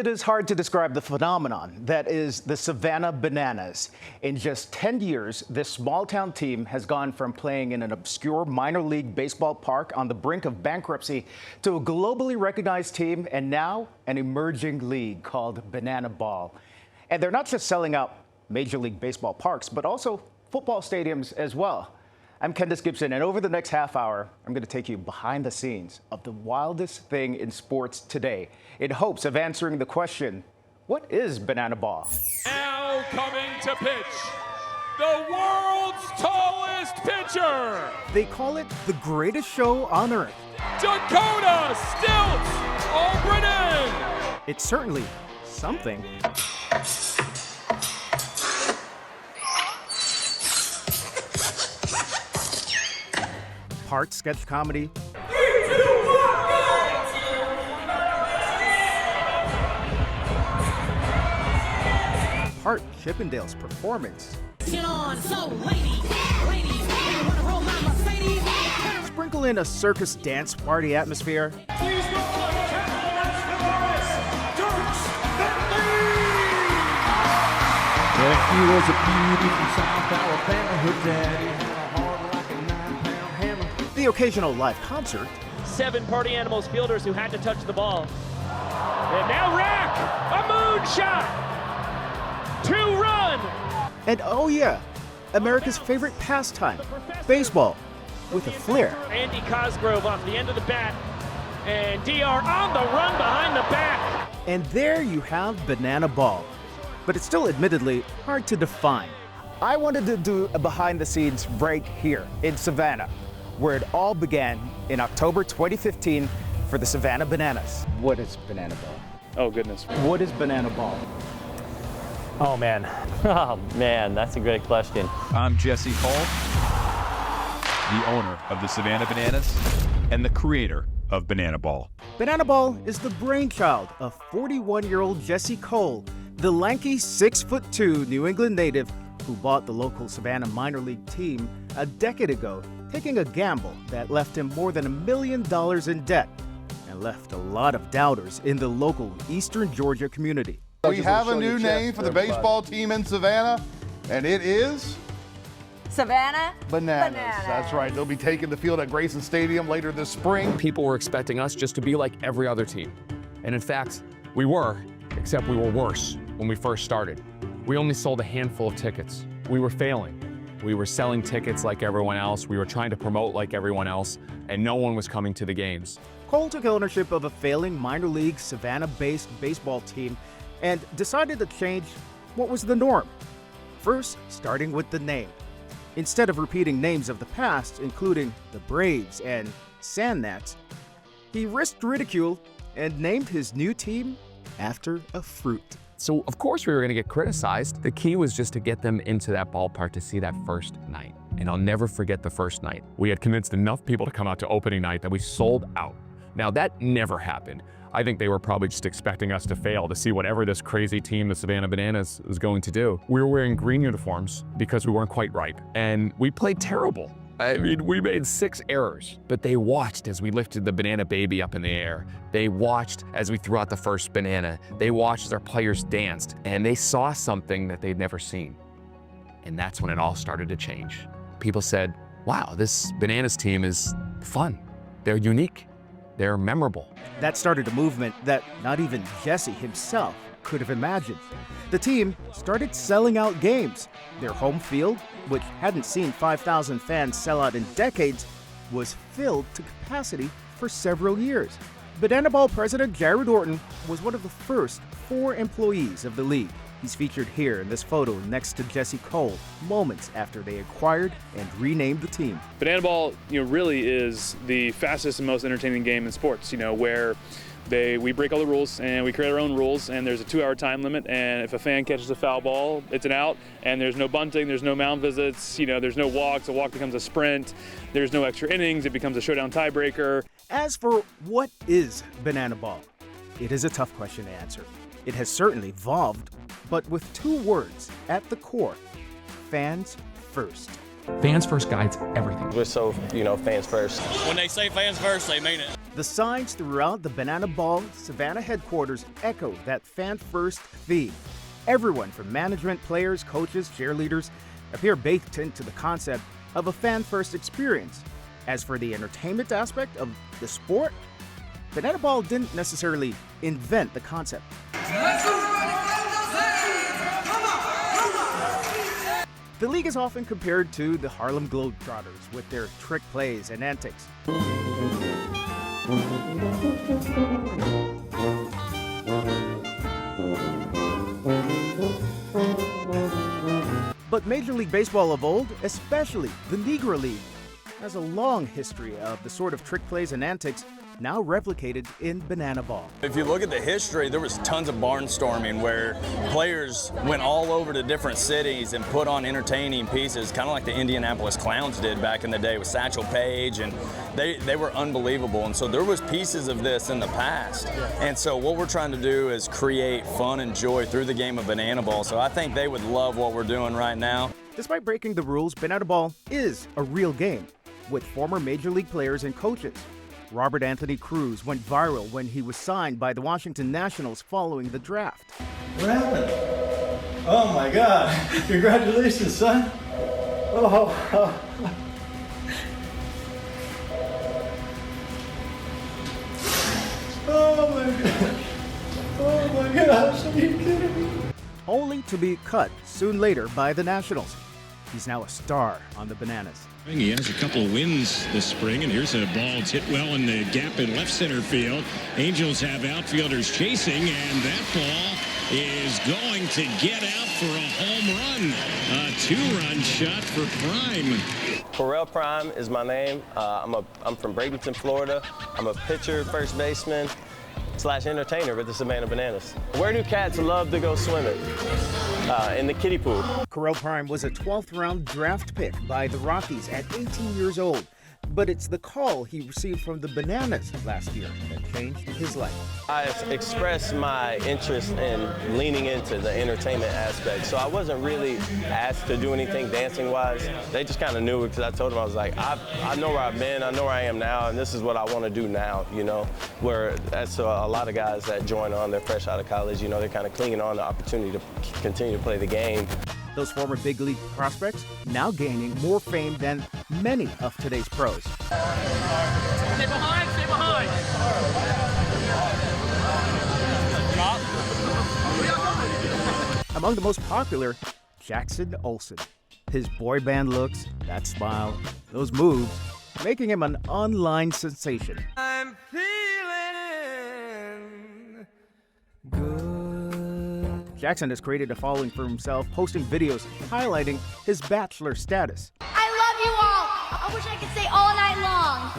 It is hard to describe the phenomenon that is the Savannah Bananas. In just 10 years, this small-town team has gone from playing in an obscure minor league baseball park on the brink of bankruptcy to a globally recognized team and now an emerging league called Banana Ball. And they're not just selling out Major League Baseball parks, but also football stadiums as well. I'm Kendis Gibson, and over the next half hour, I'm going to take you behind the scenes of the wildest thing in sports today in hopes of answering the question, what is Banana Ball? Now coming to pitch, the world's tallest pitcher. They call it the greatest show on earth. Dakota Stilts Albritton. It's certainly something. Part sketch comedy, part Chippendale's performance, sprinkle in a circus dance party atmosphere, Please welcome Kendis, He was a beauty from South Alabama. Her daddy had a heart like a 9-pound hammer. the occasional live concert, 7 Party Animals fielders who had to touch the ball. And now Rack, a moonshot, 2-run. and oh yeah, America's favorite pastime, baseball, with a flair. Andy Cosgrove off the end of the bat, and DR on the run behind the back. And there you have Banana Ball. But it's still admittedly hard to define. I wanted to do a behind the scenes right here in Savannah, where it all began in October 2015 for the Savannah Bananas. What is Banana Ball? Oh, goodness. What is Banana Ball? Oh man, that's a great question. I'm Jesse Cole, the owner of the Savannah Bananas and the creator of Banana Ball. Banana Ball is the brainchild of 41-year-old Jesse Cole, the lanky 6'2" New England native who bought the local Savannah minor league team a decade ago, taking a gamble that left him more than $1 million in debt and left a lot of doubters in the local Eastern Georgia community. We have a new name for the baseball team in Savannah, and it is Savannah Bananas. That's right. They'll be taking the field at Grayson Stadium later this spring. People were expecting us just to be like every other team. And in fact, we were, except we were worse when we first started. We only sold a handful of tickets. We were failing. We were selling tickets like everyone else. We were trying to promote like everyone else, and no one was coming to the games. Cole took ownership of a failing minor league Savannah-based baseball team and decided to change what was the norm. First, starting with the name. Instead of repeating names of the past, including the Braves and Sand Gnats, he risked ridicule and named his new team after a fruit. So of course we were gonna get criticized. The key was just to get them into that ballpark to see that first night. And I'll never forget the first night. We had convinced enough people to come out to opening night that we sold out. Now that never happened. I think they were probably just expecting us to fail to see whatever this crazy team, the Savannah Bananas, was going to do. We were wearing green uniforms because we weren't quite ripe, and we played terrible. I mean, we made 6 errors, but they watched as we lifted the banana baby up in the air. They watched as we threw out the first banana. They watched as our players danced, and they saw something that they'd never seen. And that's when it all started to change. People said, wow, this Bananas team is fun. They're unique. They're memorable. That started a movement that not even Jesse himself could have imagined. The team started selling out games. Their home field, which hadn't seen 5,000 fans sell out in decades, was filled to capacity for several years. Banana Ball president Jared Orton was one of the first 4 employees of the league. He's featured here in this photo next to Jesse Cole, moments after they acquired and renamed the team. Banana Ball, really is the fastest and most entertaining game in sports, where we break all the rules and we create our own rules, and there's a 2-hour time limit, and if a fan catches a foul ball, it's an out, and there's no bunting, there's no mound visits, there's no walks, a walk becomes a sprint, there's no extra innings, it becomes a showdown tiebreaker. As for what is Banana Ball, it is a tough question to answer. It has certainly evolved, but with 2 words at the core: fans first. Fans first guides everything. We're so, fans first. When they say fans first, they mean it. The signs throughout the Banana Ball Savannah headquarters echo that fan-first theme. Everyone from management, players, coaches, cheerleaders appear baked into the concept of a fan-first experience. As for the entertainment aspect of the sport, Banana Ball didn't necessarily invent the concept. The league is often compared to the Harlem Globetrotters with their trick plays and antics. But Major League Baseball of old, especially the Negro League, has a long history of the sort of trick plays and antics now replicated in Banana Ball. If you look at the history, there was tons of barnstorming where players went all over to different cities and put on entertaining pieces, kind of like the Indianapolis Clowns did back in the day with Satchel Paige, and they were unbelievable. And so there was pieces of this in the past. And so what we're trying to do is create fun and joy through the game of Banana Ball. So I think they would love what we're doing right now. Despite breaking the rules, Banana Ball is a real game with former Major League players and coaches. Robert Anthony Cruz went viral when he was signed by the Washington Nationals following the draft. What happened? Oh my God! Congratulations, son! Oh my God! Oh my gosh! Are you kidding me? Only to be cut soon later by the Nationals. He's now a star on the Bananas. He has a couple of wins this spring, and here's a ball hit well in the gap in left center field. Angels have outfielders chasing, and that ball is going to get out for a home run. A two-run shot for Prime. Pharrell Prime is my name. I'm from Bradenton, Florida. I'm a pitcher, first baseman, / entertainer with the Savannah Bananas. Where do cats love to go swimming? In the kiddie pool. Pharrell Prime was a 12th round draft pick by the Rockies at 18 years old. But it's the call he received from the Bananas last year that changed his life. I expressed my interest in leaning into the entertainment aspect, so I wasn't really asked to do anything dancing-wise. They just kind of knew it because I told them, I was like, I know where I've been, I know where I am now, and this is what I want to do now, you know, where that's a lot of guys that join on, they're fresh out of college, you know, they're kind of clinging on the opportunity to continue to play the game. Those former big league prospects now gaining more fame than many of today's pros. Stay behind, stay behind. Among the most popular, Jackson Olsen. His boy band looks, that smile, those moves, making him an online sensation. I'm feeling good. Jackson has created a following for himself, posting videos highlighting his bachelor status. I love you all. I wish I could stay all night long.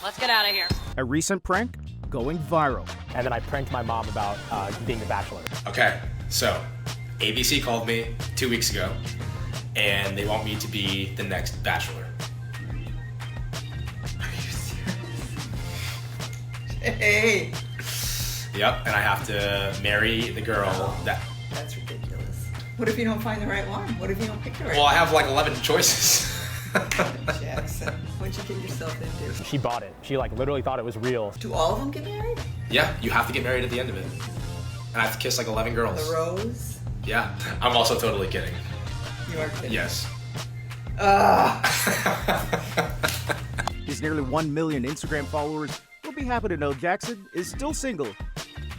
Let's get out of here. A recent prank going viral. And then I pranked my mom about being a bachelor. Okay, so ABC called me 2 weeks ago, and they want me to be the next bachelor. Are you serious? Hey. Yep, and I have to marry the girl that... That's ridiculous. What if you don't find the right one? What if you don't pick the right one? Well, I have like 11 choices. Jackson, what'd you get yourself into? She bought it. She like literally thought it was real. Do all of them get married? Yeah, you have to get married at the end of it. And I have to kiss like 11 girls. The rose? Yeah, I'm also totally kidding. You are kidding? Yes. His nearly 1 million Instagram followers will be happy to know Jackson is still single.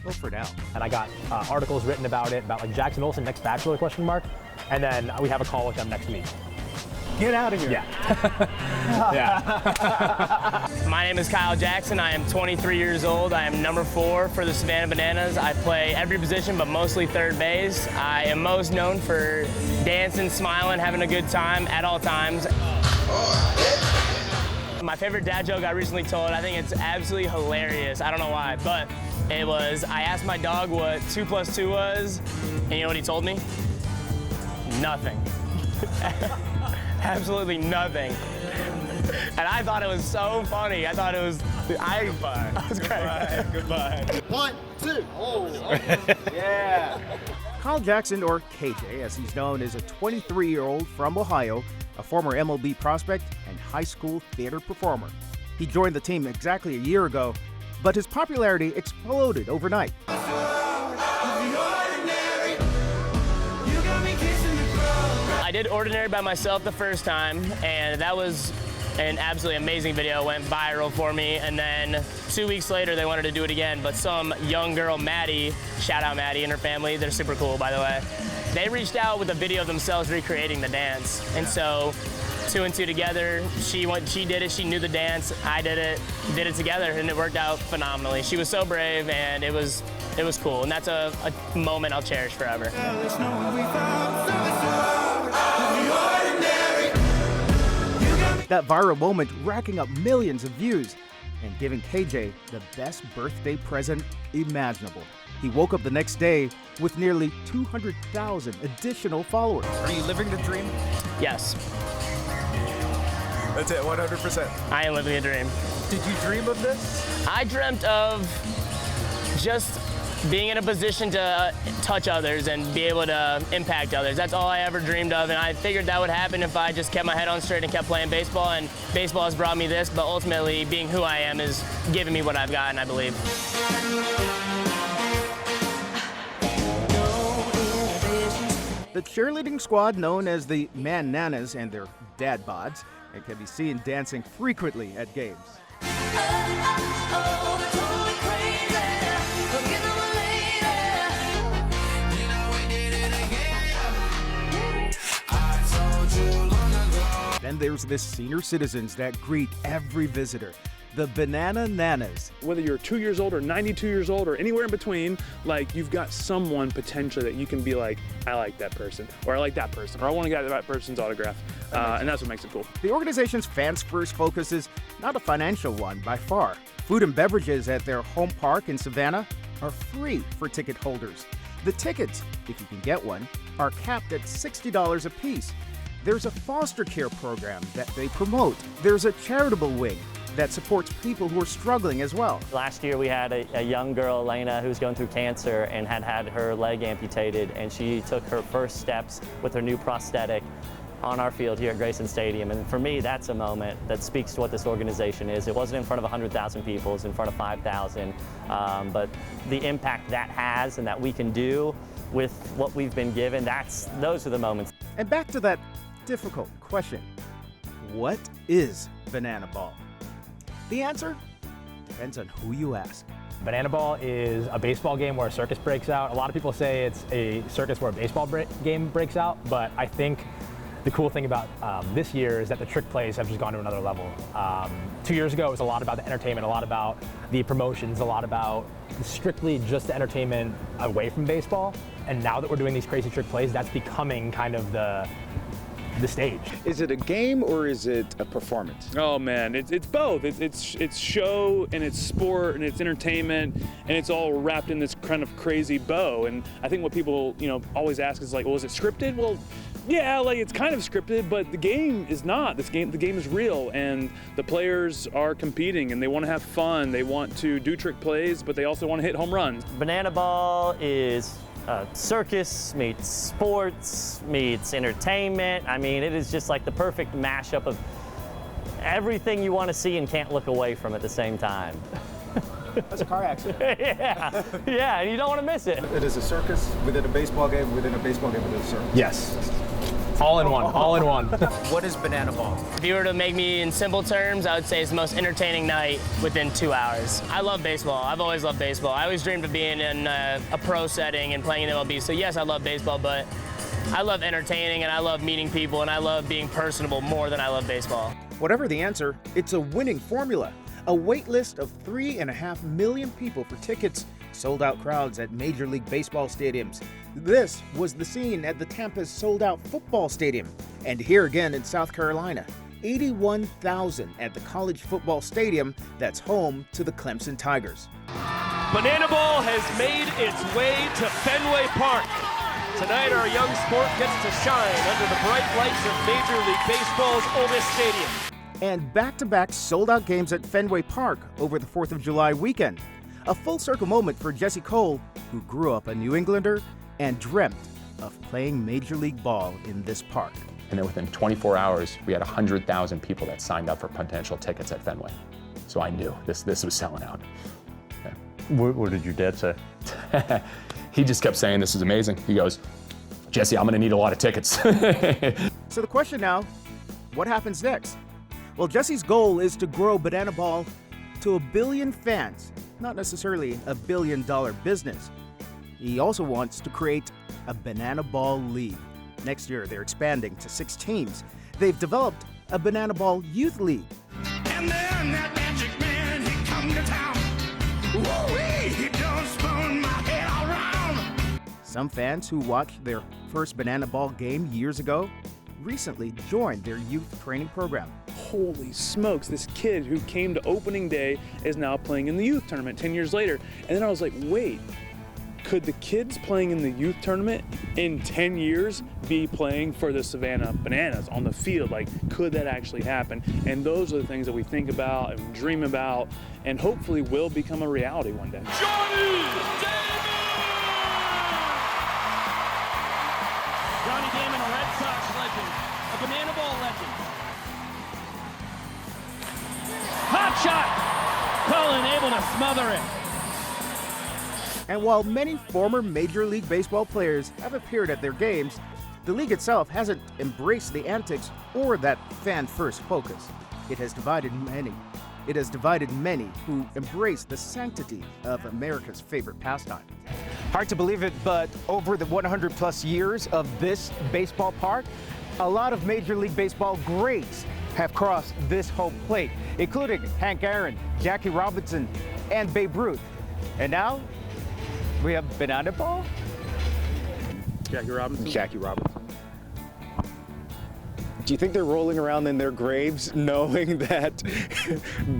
Well, for now. And I got articles written about it, about like Jackson Olsen, next bachelor, ? And then we have a call with them next week. Get out of here. Yeah. Yeah. My name is Kyle Jackson. I am 23 years old. I am number 4 for the Savannah Bananas. I play every position, but mostly third base. I am most known for dancing, smiling, having a good time at all times. My favorite dad joke I recently told, I think it's absolutely hilarious. I don't know why, but it was, I asked my dog what 2 + 2 was, and you know what he told me? Nothing. Absolutely nothing. And I thought it was so funny. I thought it was, I was great. Goodbye. 1, 2. Oh, yeah. Kyle Jackson, or KJ as he's known, is a 23-year-old from Ohio, a former MLB prospect and high school theater performer. He joined the team exactly a year ago, but his popularity exploded overnight. I did Ordinary by myself the first time, and that was an absolutely amazing video. It went viral for me, and then 2 weeks later they wanted to do it again, but some young girl, Maddie, shout out Maddie and her family, they're super cool by the way, they reached out with a video of themselves recreating the dance. And so 2 and 2 together, she did it, she knew the dance, I did it together, and it worked out phenomenally. She was so brave, and it was cool, and that's a moment I'll cherish forever. That viral moment racking up millions of views and giving KJ the best birthday present imaginable. He woke up the next day with nearly 200,000 additional followers. Are you living the dream? Yes. That's it, 100%. I am living a dream. Did you dream of this? I dreamt of just being in a position to touch others and be able to impact others. That's all I ever dreamed of, and I figured that would happen if I just kept my head on straight and kept playing baseball, and baseball has brought me this, but ultimately being who I am is giving me what I've gotten, I believe. The cheerleading squad, known as the Bananas and their dad bods, and can be seen dancing frequently at games. Then there's the senior citizens that greet every visitor, the Banana Nanas. Whether you're 2 years old or 92 years old or anywhere in between, like, you've got someone potentially that you can be like, I like that person, or I like that person, or I want to get that person's autograph, and that's what makes it cool. The organization's Fans First focus is not a financial one by far. Food and beverages at their home park in Savannah are free for ticket holders. The tickets, if you can get one, are capped at $60 a piece. There's a foster care program that they promote. There's a charitable wing that supports people who are struggling as well. Last year we had a young girl, Elena, who's going through cancer and had her leg amputated, and she took her first steps with her new prosthetic on our field here at Grayson Stadium. And for me, that's a moment that speaks to what this organization is. It wasn't in front of 100,000 people, it's in front of 5,000. But the impact that has and that we can do with what we've been given, those are the moments. And back to that difficult question. What is banana ball? The answer depends on who you ask. Banana ball is a baseball game where a circus breaks out. A lot of people say it's a circus where a baseball game breaks out, but I think the cool thing about this year is that the trick plays have just gone to another level. 2 years ago, it was a lot about the entertainment, a lot about the promotions, a lot about strictly just the entertainment away from baseball. And now that we're doing these crazy trick plays, that's becoming kind of the stage. Is it a game or is it a performance? Oh man, it's both. It's show and it's sport and it's entertainment and it's all wrapped in this kind of crazy bow. And I think what people always ask is like, well, is it scripted? Well, yeah, like it's kind of scripted, but the game is not. The game is real, and the players are competing and they want to have fun. They want to do trick plays, but they also want to hit home runs. Banana ball is circus meets sports meets entertainment. I mean, it is just like the perfect mashup of everything you want to see and can't look away from at the same time. That's a car accident. Yeah, and you don't want to miss it. It is a circus within a baseball game within a circus. Yes. All in one, all in one. What is banana ball? If you were to make me in simple terms, I would say it's the most entertaining night within 2 hours. I love baseball. I've always loved baseball. I always dreamed of being in a pro setting and playing in MLB. So yes, I love baseball, but I love entertaining and I love meeting people and I love being personable more than I love baseball. Whatever the answer, it's a winning formula. A wait list of 3.5 million people for tickets, sold-out crowds at Major League Baseball stadiums. This was the scene at the Tampa's sold-out football stadium. And here again in South Carolina, 81,000 at the college football stadium that's home to the Clemson Tigers. Banana ball has made its way to Fenway Park. Tonight, our young sport gets to shine under the bright lights of Major League Baseball's oldest stadium. And back-to-back sold-out games at Fenway Park over the 4th of July weekend. A full-circle moment for Jesse Cole, who grew up a New Englander and dreamt of playing Major League ball in this park. And then within 24 hours, we had 100,000 people that signed up for potential tickets at Fenway. So I knew this was selling out. What did your dad say? He just kept saying this is amazing. He goes, Jesse, I'm gonna need a lot of tickets. So the question now, what happens next? Well, Jesse's goal is to grow Banana Ball to 1 billion fans, not necessarily $1 billion business. He also wants to create a Banana Ball League. Next year, they're expanding to 6 teams. They've developed a Banana Ball Youth League. And then that magic man, he come to town. Woo-wee, he done spun my head all around. Some fans who watched their first Banana Ball game years ago recently joined their youth training program. Holy smokes, this kid who came to opening day is now playing in the youth tournament 10 years later. And then I was like, wait, could the kids playing in the youth tournament in 10 years be playing for the Savannah Bananas on the field? Like, could that actually happen? And those are the things that we think about and dream about and hopefully will become a reality one day. Johnny Damon, a Red Sox legend, a Banana Ball legend. Hot shot! Cullen able to smother it. And while many former Major League Baseball players have appeared at their games, the league itself hasn't embraced the antics or that fan-first focus. It has divided many. It has divided many who embrace the sanctity of America's favorite pastime. Hard to believe it, but over the 100-plus years of this baseball park, a lot of Major League Baseball greats have crossed this home plate, including Hank Aaron, Jackie Robinson, and Babe Ruth. And now, we have Banana Ball? Jackie Robinson? Jackie Robinson. Do you think they're rolling around in their graves knowing that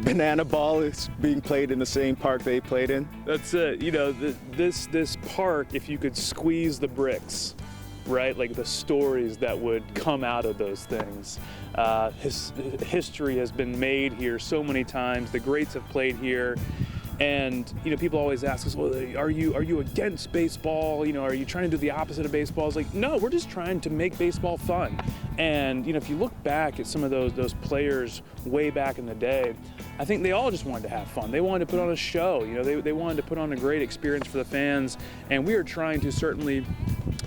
Banana Ball is being played in the same park they played in? That's it. You know, this park, if you could squeeze the bricks, right? Like the stories that would come out of those things. History has been made here so many times. The greats have played here. And, you know, people always ask us, well, are you against baseball? You know, are you trying to do the opposite of baseball? It's like, no, we're just trying to make baseball fun. And, you know, if you look back at some of those players way back in the day, I think they all just wanted to have fun. They wanted to put on a show. You know, they wanted to put on a great experience for the fans. And we are trying to certainly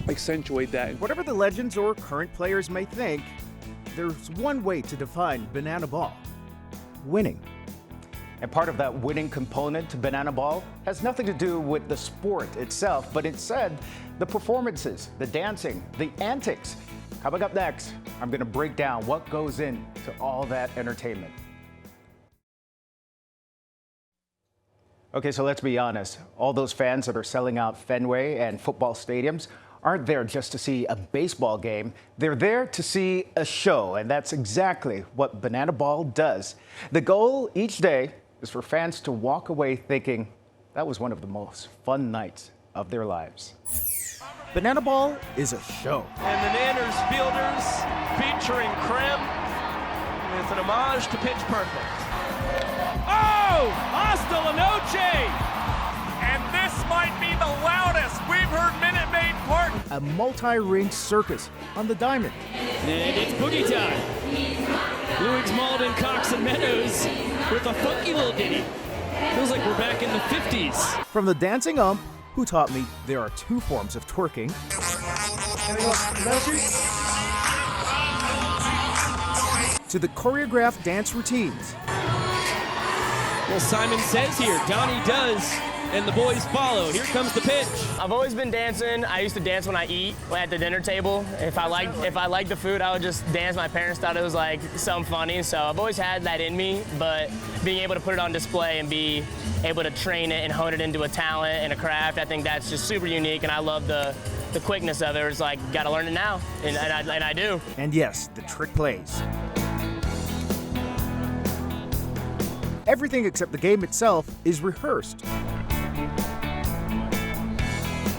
accentuate that. Whatever the legends or current players may think, there's one way to define Banana Ball: winning. And part of that winning component to Banana Ball has nothing to do with the sport itself, but instead the performances, the dancing, the antics. Coming up next, I'm going to break down what goes into all that entertainment. Okay, so let's be honest. All those fans that are selling out Fenway and football stadiums aren't there just to see a baseball game. They're there to see a show, and that's exactly what Banana Ball does. The goal each day is for fans to walk away thinking that was one of the most fun nights of their lives. Banana Ball is a show. And the Nanners Fielders featuring Krem with an homage to Pitch Perfect. Oh! Hasta la noche! And this might be the loudest we've heard Minute Maid Park. A multi-ring circus on the diamond. And it's boogie time. Louis Malden, Cox, and Meadows with a funky little ditty. Feels like we're back in the 50s. From the dancing ump, who taught me there are 2 forms of twerking, to the choreographed dance routines. Well, Simon says here, Donnie does, and the boys follow. Here comes the pitch. I've always been dancing. I used to dance when I eat at the dinner table. If I liked the food, I would just dance. My parents thought it was like something funny, so I've always had that in me. But being able to put it on display and be able to train it and hone it into a talent and a craft, I think that's just super unique, and I love the quickness of it. It's like, gotta learn it now, and I do. And yes, the trick plays. Everything except the game itself is rehearsed.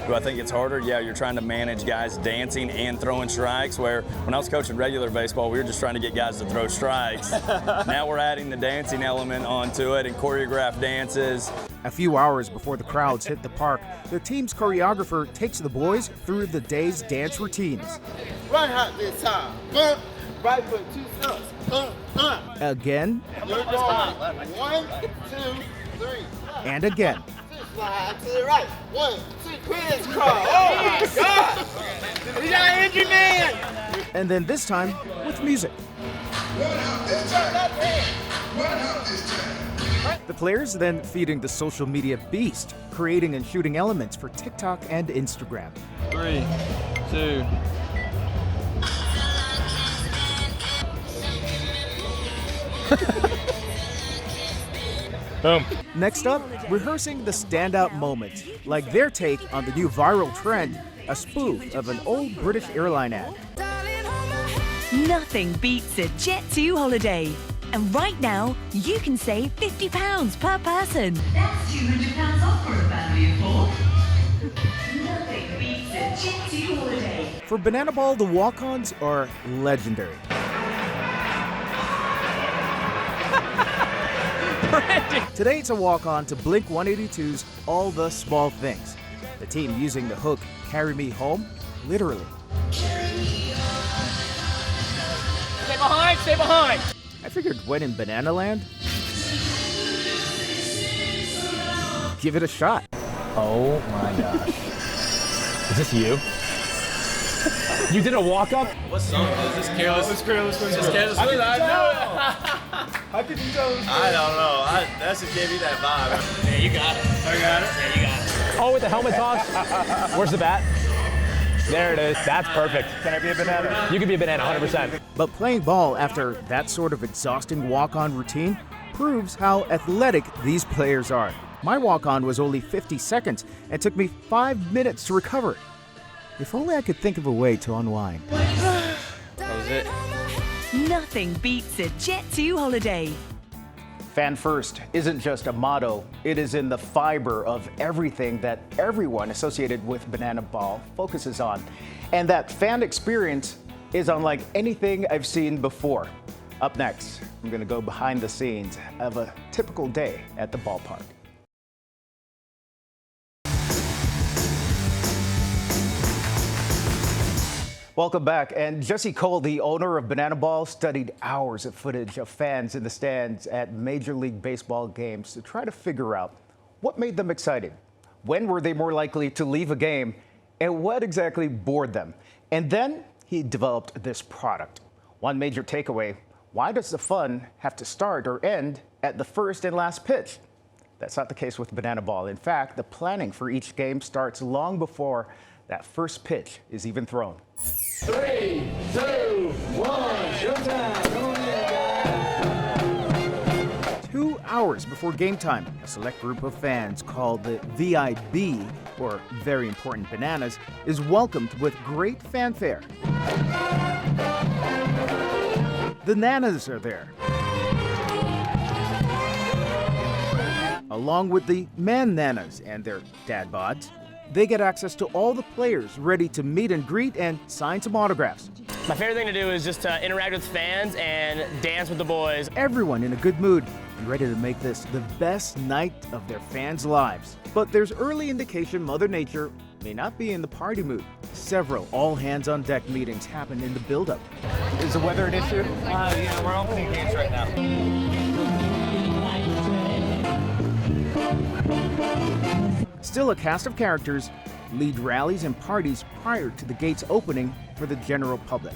Do I think it's harder? Yeah, you're trying to manage guys dancing and throwing strikes, where when I was coaching regular baseball, we were just trying to get guys to throw strikes. Now we're adding the dancing element onto it and choreographed dances. A few hours before the crowds hit the park, the team's choreographer takes the boys through the day's dance routines. Right hot this time. Bump, Right foot, 2 steps. Again You're going. 1, 2, 3. and again. Slide to the right. 1, 2, crisscross. Oh my God! We got an injured man. And then this time with music. The players then feeding the social media beast, creating and shooting elements for TikTok and Instagram. 3, 2. Boom. Next up, rehearsing the standout moments, like their take on the new viral trend, a spoof of an old British airline ad. Nothing beats a Jet2 holiday. And right now, you can save £50 per person. That's £200 off for a family of 4. Nothing beats a Jet2 holiday. For Banana Ball, the walk-ons are legendary. Today it's a walk-on to Blink-182's All the Small Things. The team using the hook Carry Me Home, literally. Stay behind, stay behind. I figured when in Banana Land, give it a shot. Oh my gosh. Is this you? You did a walk-up? What song is this? Careless? It's Careless. It's Careless. I know it. How could you tell? I don't know. That should give you that vibe. Yeah, you got it. I got it? Yeah, you got it. Oh, with the helmet toss? Where's the bat? There it is. That's perfect. Can I be a banana? You can be a banana, 100%. But playing ball after that sort of exhausting walk-on routine proves how athletic these players are. My walk-on was only 50 seconds and took me 5 minutes to recover. If only I could think of a way to unwind. That was it. Nothing beats a Jet2 holiday. Fan first isn't just a motto, it is in the fiber of everything that everyone associated with Banana Ball focuses on. And that fan experience is unlike anything I've seen before. Up next, I'm going to go behind the scenes of a typical day at the ballpark. Welcome back. And Jesse Cole, the owner of Banana Ball, studied hours of footage of fans in the stands at Major League Baseball games to try to figure out what made them excited, when were they more likely to leave a game, and what exactly bored them. And then he developed this product. One major takeaway: why does the fun have to start or end at the first and last pitch? That's not the case with Banana Ball. In fact, the planning for each game starts long before that first pitch is even thrown. 3, 2, 1, showtime. Come on in, guys. 2 hours before game time, a select group of fans called the VIB, or Very Important Bananas, is welcomed with great fanfare. The Nanas are there, along with the Man Nanas and their dad bods. They get access to all the players ready to meet and greet and sign some autographs. My favorite thing to do is just to interact with fans and dance with the boys. Everyone in a good mood and ready to make this the best night of their fans' lives. But there's early indication Mother Nature may not be in the party mood. Several all-hands-on-deck meetings happen in the build-up. Is the weather an issue? Yeah, we're opening games right now. Still, a cast of characters lead rallies and parties prior to the gates opening for the general public.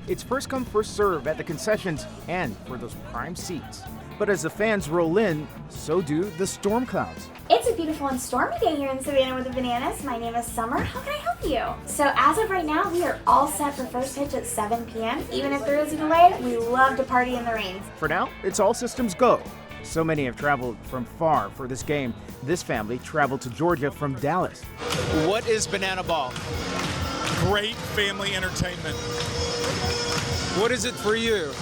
It's first come, first serve at the concessions and for those prime seats. But as the fans roll in, so do the storm clouds. It's a beautiful and stormy day here in Savannah with the Bananas. My name is Summer. How can I help you? So as of right now, we are all set for first pitch at 7 p.m. Even if there is a delay, we love to party in the rain. For now, it's all systems go. So many have traveled from far for this game. This family traveled to Georgia from Dallas. What is Banana Ball? Great family entertainment. What is it for you?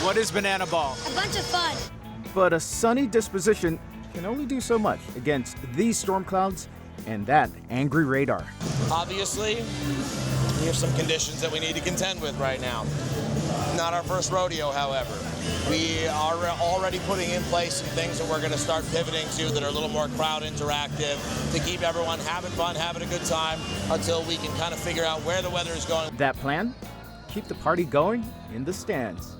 What is Banana Ball? A bunch of fun. But a sunny disposition can only do so much against these storm clouds and that angry radar. Obviously, we have some conditions that we need to contend with right now. Not our first rodeo, however. We are already putting in place some things that we're going to start pivoting to that are a little more crowd interactive to keep everyone having fun, having a good time until we can kind of figure out where the weather is going. That plan? Keep the party going in the stands.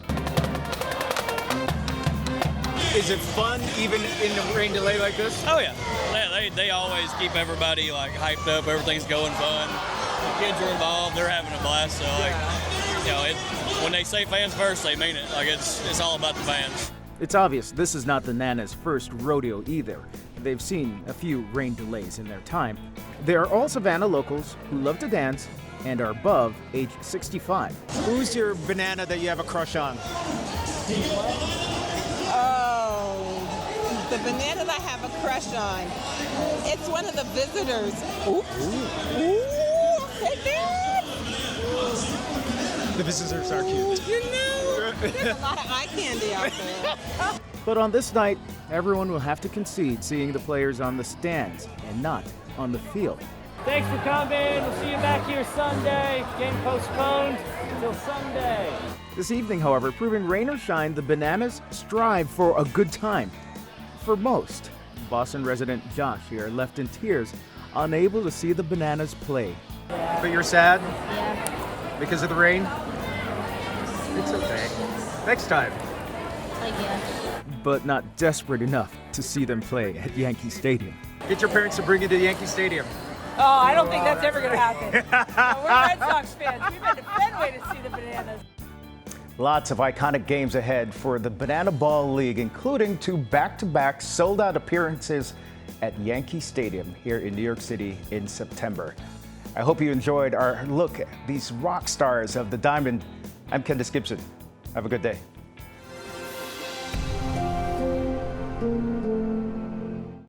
Is it fun even in the rain delay like this? Oh yeah. They always keep everybody like hyped up. Everything's going fun. The kids are involved. They're having a blast. So when they say fans first, they mean it. Like it's all about the fans. It's obvious this is not the Nanas' first rodeo either. They've seen a few rain delays in their time. They are all Savannah locals who love to dance and are above age 65. Who's your banana that you have a crush on? Oh, the banana that I have a crush on. It's one of the visitors. Oops. Ooh, The visitors are cute. you know, there's a lot of eye candy out there. But on this night, everyone will have to concede seeing the players on the stands and not on the field. Thanks for coming. We'll see you back here Sunday. Game postponed until Sunday. This evening, however, proving rain or shine, the Bananas strive for a good time. For most, Boston resident Josh here left in tears, unable to see the Bananas play. But you're sad? Yeah. Because of the rain? It's okay. Next time. I guess. But not desperate enough to see them play at Yankee Stadium. Get your parents to bring you to Yankee Stadium. Oh, I don't think that's ever going to happen. No, we're Red Sox fans. We've been to Fenway to see the Bananas. Lots of iconic games ahead for the Banana Ball League, including 2 back-to-back sold-out appearances at Yankee Stadium here in New York City in September. I hope you enjoyed our look at these rock stars of the Diamond. I'm Kendis Gibson. Have a good day.